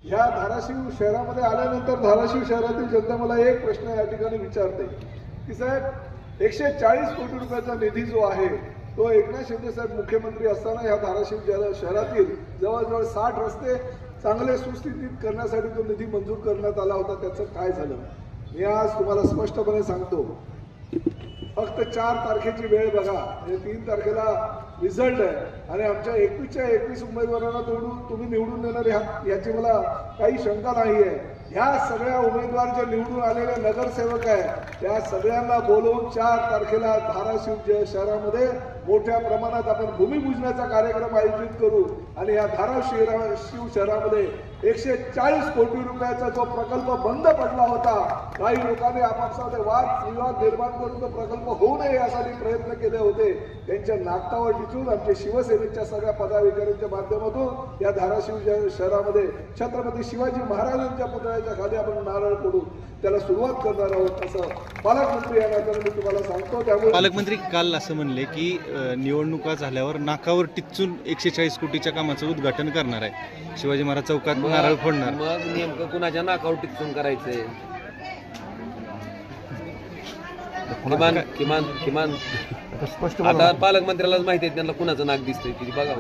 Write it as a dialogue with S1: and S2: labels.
S1: ह्या धाराशिव शहरामध्ये आल्यानंतर धाराशिव शहरातील जनता मला एक प्रश्न या ठिकाणी विचारते की साहेब 140 कोटी रुपयाचा निधी जो आहे तो एकनाथ शिंदे साहेब मुख्यमंत्री असताना ह्या धाराशिव शहरातील जवळजवळ 60 रस्ते चांगले सुस्थितीत करण्यासाठी तो निधी मंजूर करण्यात आला होता. त्याचं काय झालं? मी आज तुम्हाला स्पष्टपणे सांगतो. फक्त 4 तारखेची वेळ बघा, म्हणजे 3 तारखेला रिझल्ट आहे आणि आमच्या 21च्या 21 उमेदवारांना तुम्ही निवडून देणार याची मला काही शंका नाही आहे. ह्या सगळ्या उमेदवार जे निवडून आलेले नगरसेवक आहेत त्या सगळ्यांना बोलवून 4 तारखेला धाराशिव शहरामध्ये मोठ्या प्रमाणात आपण भूमिपूजनाचा कार्यक्रम आयोजित करू आणि या धाराशिव शहरामध्ये 140 कोटी रुपयाचा जो प्रकल्प बंद पडला होता, काही लोकांनी आपापसात वाद विवाद निर्माण करून तो प्रकल्प होऊ नये यासाठी प्रयत्न केले होते. त्यांच्या नाकावर टिचून आमच्या शिवसेनेच्या सगळ्या पदाधिकाऱ्यांच्या माध्यमातून या धाराशिव शहरामध्ये छत्रपती शिवाजी महाराजांच्या पुतळ्याच्या खाली आपण नारळ फोडून त्याला सुरुवात करणार आहोत असं पालकमंत्री या नात्याने मी तुम्हाला सांगतो. त्यामुळे
S2: पालकमंत्री काल असं म्हणले की निवडणुका झाल्यावर नाकावर टिच्चून 140 कोटीच्या कामाचं उद्घाटन करणार आहे. शिवाजी महाराज चौकात नारळ फोडणार.
S3: मग नेमकं कुणाच्या नाकावर टिच्चून करायचंय? किमान आता पालकमंत्र्यालाच माहिती आहे त्यांना कुणाचं नाक दिसतंय किती बघा.